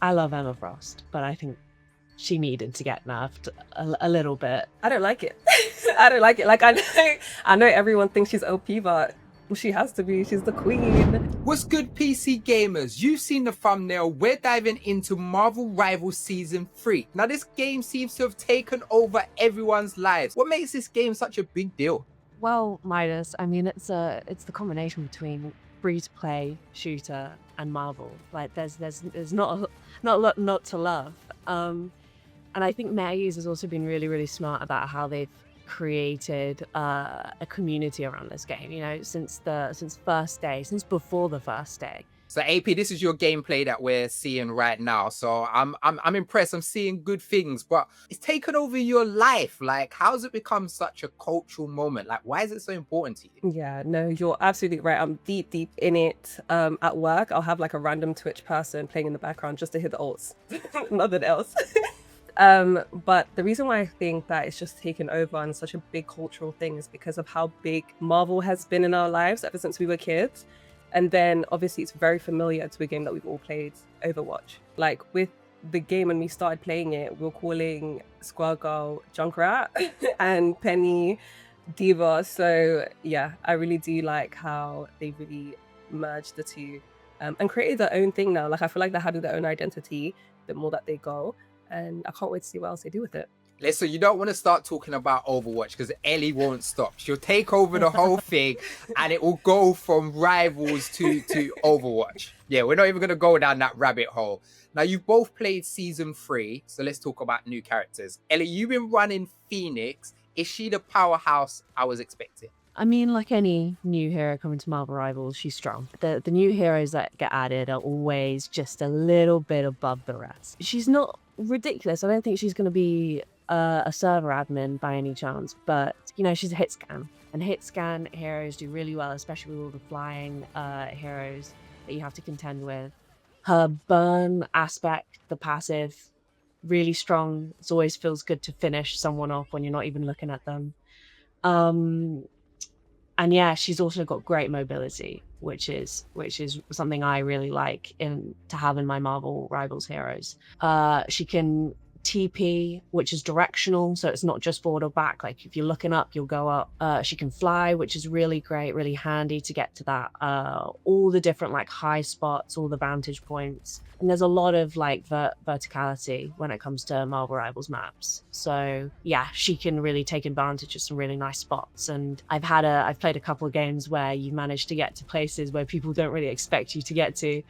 I love Emma Frost, but I think she needed to get nerfed a little bit. I don't like it. I don't like it. Like I know everyone thinks she's OP, but she has to be. She's the queen. What's good, PC gamers? You've seen the thumbnail. We're diving into Marvel Rivals Season 3. Now, this game seems to have taken over everyone's lives. What makes this game such a big deal? Well, Midas, I mean, it's the combination between free-to-play shooter and Marvel. Like, there's not a lot not to love. And I think NetEase has also been really smart about how they've created a community around this game. You know, since before the first day. So AP, this is your gameplay that we're seeing right now. So I'm impressed. I'm seeing good things, but it's taken over your life. Like, how's it become such a cultural moment? Like, why is it so important to you? Yeah, no, you're absolutely right. I'm deep in it. At work, I'll have like a random Twitch person playing in the background just to hit the ults, nothing else. But the reason why I think that it's just taken over and such a big cultural thing is because of how big Marvel has been in our lives ever since we were kids. And then obviously it's very familiar to a game that we've all played, Overwatch. Like with the game when we started playing it, we were calling Squirrel Girl Junkrat and Penny Diva. So yeah, I really do like how they really merged the two and created their own thing now. Like I feel like they're having their own identity the more that they go. And I can't wait to see what else they do with it. Listen, you don't want to start talking about Overwatch because Ellie won't stop. She'll take over the whole thing and it will go from Rivals to Overwatch. Yeah, we're not even going to go down that rabbit hole. Now, you've both played Season 3, so let's talk about new characters. Ellie, you've been running Phoenix. Is she the powerhouse I was expecting? I mean, like any new hero coming to Marvel Rivals, she's strong. The new heroes that get added are always just a little bit above the rest. She's not ridiculous. I don't think she's going to be a server admin by any chance, but you know, she's a hit scan, and hit scan heroes do really well, especially with all the flying heroes that you have to contend with. Her burn aspect, the passive, really strong. It always feels good to finish someone off when you're not even looking at them. And yeah, she's also got great mobility, which is something I really like to have in my Marvel Rivals heroes. She can TP, which is directional, so it's not just forward or back. Like if you're looking up, you'll go up. She can fly, which is really great, really handy to get to that all the different like high spots, all the vantage points. And there's a lot of like verticality when it comes to Marvel Rivals maps. So yeah, she can really take advantage of some really nice spots. And I've played a couple of games where you managed to get to places where people don't really expect you to get to,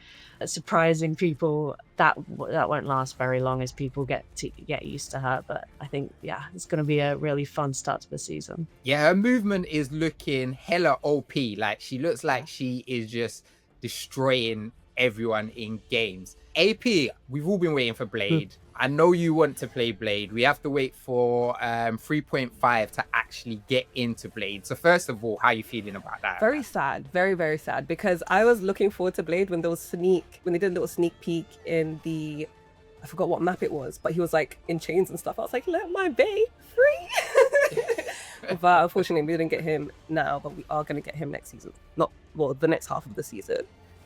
surprising people. That won't last very long as people get used to her. But I think, yeah, it's going to be a really fun start to the season. Yeah, her movement is looking hella OP. Like she looks like she is just destroying everyone in games. AP, we've all been waiting for Blade. I know you want to play Blade. We have to wait for 3.5 to actually get into Blade. So first of all, how are you feeling about that? Very sad, very sad, because I was looking forward to Blade when they did a little sneak peek in the, I forgot what map it was, but he was like in chains and stuff. I was like, let my bae free. But unfortunately, we didn't get him now, but we are going to get him next season. The next half of the season.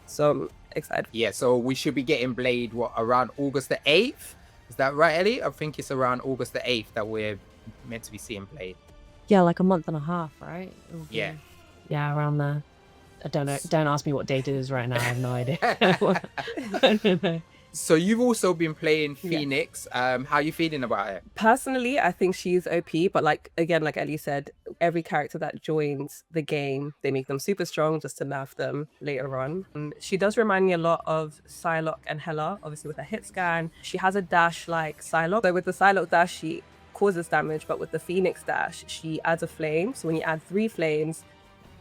So I'm excited. Yeah, so we should be getting Blade, around August the 8th? Is that right, Ellie? I think it's around August the 8th that we're meant to be seeing Blade. Yeah, like a month and a half, right? Yeah. Yeah, around there. I don't know. Don't ask me what date it is right now. I have no idea. I don't know. So you've also been playing Phoenix. How are you feeling about it? Personally, I think she's OP, but like Ellie said, every character that joins the game, they make them super strong just to nerf them later on. She does remind me a lot of Psylocke and Hela, obviously with a hit scan. She has a dash like Psylocke. So with the Psylocke dash, she causes damage, but with the Phoenix dash, she adds a flame. So when you add 3 flames,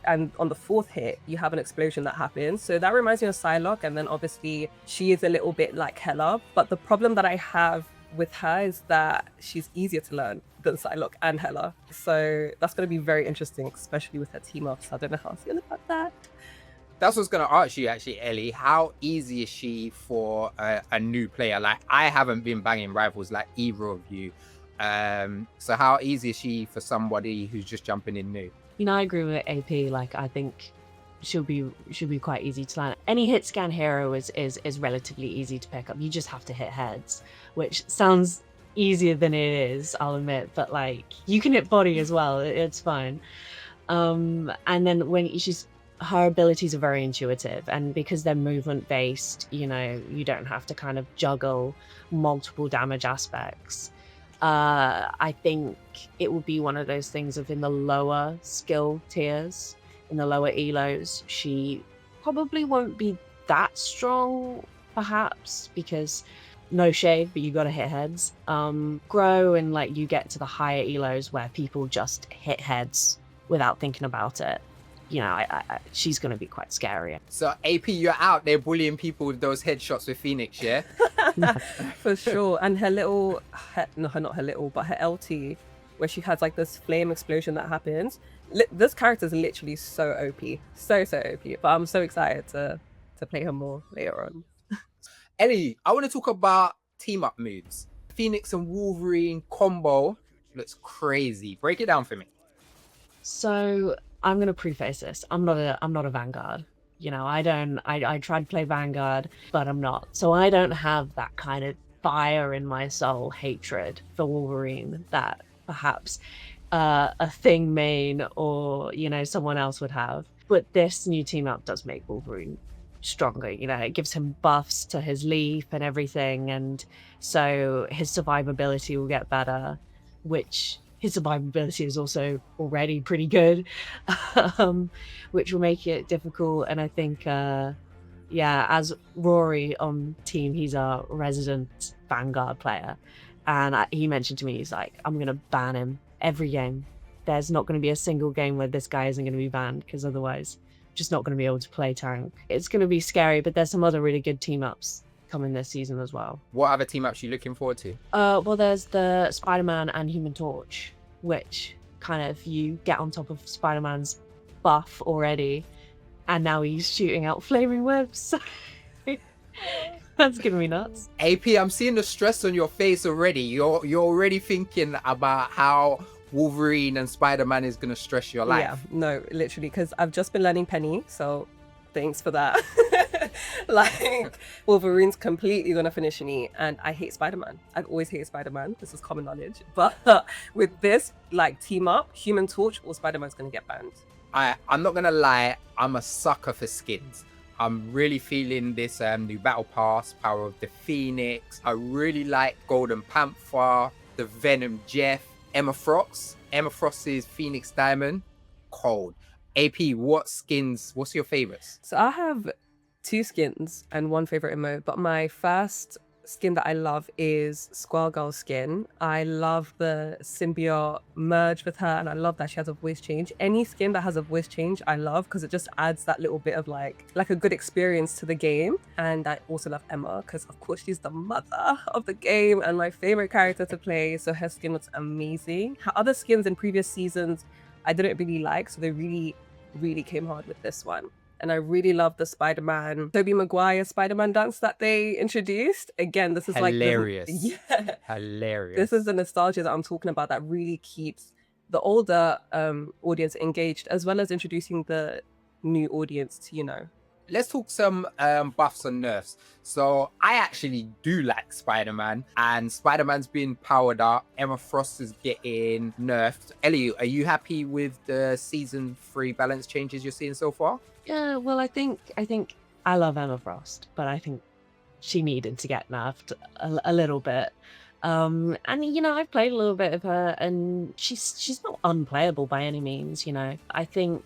and on the 4th hit, you have an explosion that happens. So that reminds me of Psylocke, and then obviously she is a little bit like Hela. But the problem that I have with her is that she's easier to learn than Psylocke and Hela. So that's going to be very interesting, especially with her team up. So I don't know how I feel about that. That's what I was going to ask you, actually, Ellie. How easy is she for a new player? Like, I haven't been banging Rivals like either of you. So how easy is she for somebody who's just jumping in new? You know, I agree with AP. Like, I think should be quite easy to land. Any hit scan hero is relatively easy to pick up. You just have to hit heads, which sounds easier than it is, I'll admit, but like you can hit body as well. It's fine. And then her abilities are very intuitive, and because they're movement based, you know, you don't have to kind of juggle multiple damage aspects. I think it will be one of those things of in the lower skill tiers, in the lower elos, she probably won't be that strong, perhaps, because no shade, but you got to hit heads. Grow and like you get to the higher elos where people just hit heads without thinking about it. You know, she's going to be quite scary. So AP, you're out there bullying people with those headshots with Phoenix, yeah? For sure. And her little, not her little, but her LT, where she has like this flame explosion that happens. This character is literally so OP, so OP. But I'm so excited to play her more later on. Ellie, I want to talk about team up moves. Phoenix and Wolverine combo looks crazy. Break it down for me. So I'm gonna preface this. I'm not a Vanguard. You know, I tried to play Vanguard, but I'm not. So I don't have that kind of fire in my soul, hatred for Wolverine that perhaps a Thing main or, you know, someone else would have. But this new team up does make Wolverine stronger. You know, it gives him buffs to his leaf and everything, and so his survivability will get better, which his survivability is also already pretty good, which will make it difficult. And I think, yeah, as Rory on team, he's our resident Vanguard player. And he mentioned to me, he's like, I'm going to ban him every game. There's not going to be a single game where this guy isn't going to be banned, because otherwise I'm just not going to be able to play tank. It's going to be scary, but there's some other really good team ups coming this season as well. What other team ups are you looking forward to? Well, there's the Spider-Man and Human Torch, which kind of you get on top of Spider-Man's buff already, and now he's shooting out flaming webs. That's giving me nuts. AP, I'm seeing the stress on your face already. You're already thinking about how Wolverine and Spider-Man is gonna stress your life. Yeah, no, literally, because I've just been learning Penny, so thanks for that. Like, Wolverine's completely gonna finish me, and I hate Spider-Man. I've always hated Spider-Man. This is common knowledge. But with this, like, team up, Human Torch or Spider-Man's gonna get banned. I'm not gonna lie, I'm a sucker for skins. I'm really feeling this new battle pass, Power of the Phoenix. I really like Golden Panther, the Venom Jeff, Emma Frost. Emma Frost's Phoenix Diamond, cold. AP, what's your favorites? So I have 2 skins and 1 favorite emote, but my first skin that I love is Squirrel Girl skin. I love the symbiote merge with her, and I love that she has a voice change. Any skin that has a voice change I love, because it just adds that little bit of like a good experience to the game. And I also love Emma because of course she's the mother of the game and my favorite character to play, so her skin was amazing. Her other skins in previous seasons I didn't really like, so they really came hard with this one. And I really love the Spider-Man, Tobey Maguire Spider-Man dance that they introduced. Again, this is hilarious. Yeah. Hilarious. This is the nostalgia that I'm talking about that really keeps the older audience engaged, as well as introducing the new audience to, you know. Let's talk some buffs and nerfs. So I actually do like Spider-Man, and Spider-Man's been powered up. Emma Frost is getting nerfed. Ellie, are you happy with the season 3 balance changes you're seeing so far? Yeah, well, I think I love Emma Frost, but I think she needed to get nerfed a little bit. And you know, I've played a little bit of her, and she's not unplayable by any means. You know, I think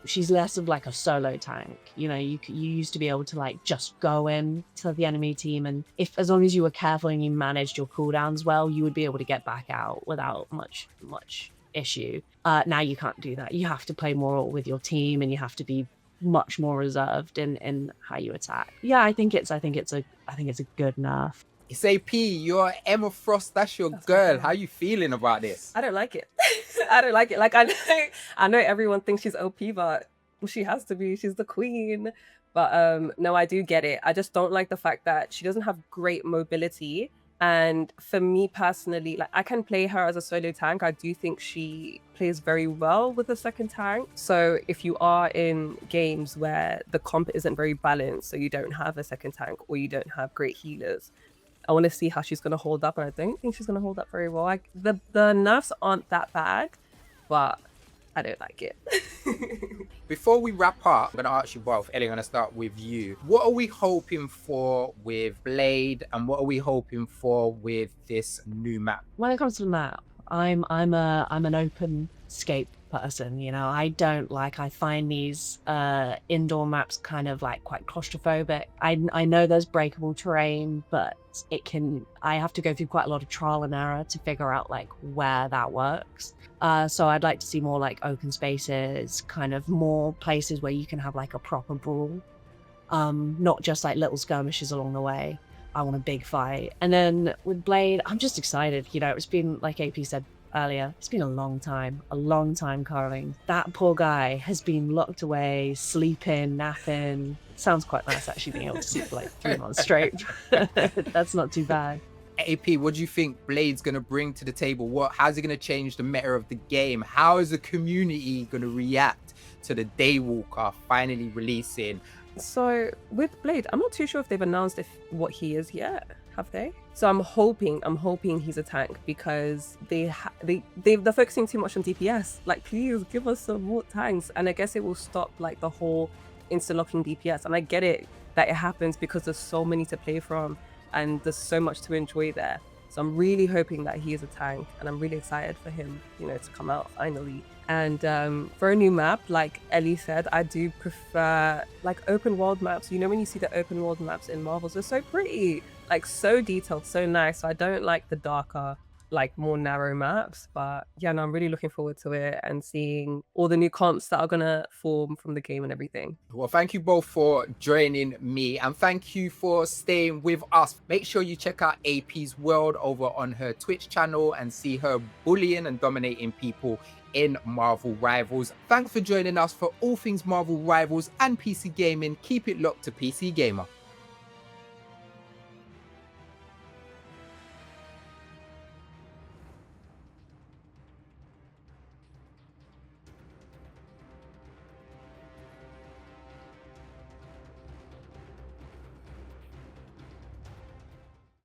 she's less of like a solo tank. You know, you used to be able to like just go in to the enemy team, and as long as you were careful and you managed your cooldowns well, you would be able to get back out without much issue. Now you can't do that. You have to play more with your team, and you have to be much more reserved in how you attack. Yeah, I think it's a good nerf. It's AP, you're Emma Frost, that's your girl. How you feeling about this? I don't like it. I don't like it. Like, I know everyone thinks she's OP, but she has to be. She's the queen. But no, I do get it. I just don't like the fact that she doesn't have great mobility, And for me personally, like I can play her as a solo tank. I do think she plays very well with a second tank. So if you are in games where the comp isn't very balanced, so you don't have a second tank or you don't have great healers, I want to see how she's going to hold up. And I don't think she's going to hold up very well. The nerfs aren't that bad, but I don't like it. Before we wrap up, I'm going to ask you both. Ellie, I'm going to start with you. What are we hoping for with Blade, and what are we hoping for with this new map? When it comes to the map, I'm an open scape person, you know. I find these indoor maps kind of like quite claustrophobic. I know there's breakable terrain, but I have to go through quite a lot of trial and error to figure out like where that works. So I'd like to see more like open spaces, kind of more places where you can have like a proper brawl, not just like little skirmishes along the way. I want a big fight. And then with Blade, I'm just excited. You know, it's been, like AP said earlier, it's been a long time curling. That poor guy has been locked away, sleeping, napping. Sounds quite nice actually, being able to sleep for like 3 months straight. That's not too bad. AP, what do you think Blade's going to bring to the table? How's it going to change the meta of the game? How is the community going to react to the Daywalker finally releasing? So with Blade, I'm not too sure if they've announced what he is yet. Have they? So I'm hoping he's a tank, because they're focusing too much on DPS. Like, please give us some more tanks. And I guess it will stop like the whole insta-locking DPS. And I get it that it happens because there's so many to play from and there's so much to enjoy there. So I'm really hoping that he is a tank, and I'm really excited for him, you know, to come out finally. And for a new map, like Ellie said, I do prefer like open world maps. You know, when you see the open world maps in Marvels, they're so pretty, like so detailed, so nice. So I don't like the darker, like more narrow maps. But yeah, no, I'm really looking forward to it and seeing all the new comps that are gonna form from the game and everything. Well, thank you both for joining me, and thank you for staying with us. Make sure you check out AP's World over on her Twitch channel and see her bullying and dominating people in Marvel Rivals. Thanks for joining us for all things Marvel Rivals and PC gaming. Keep it locked to PC Gamer.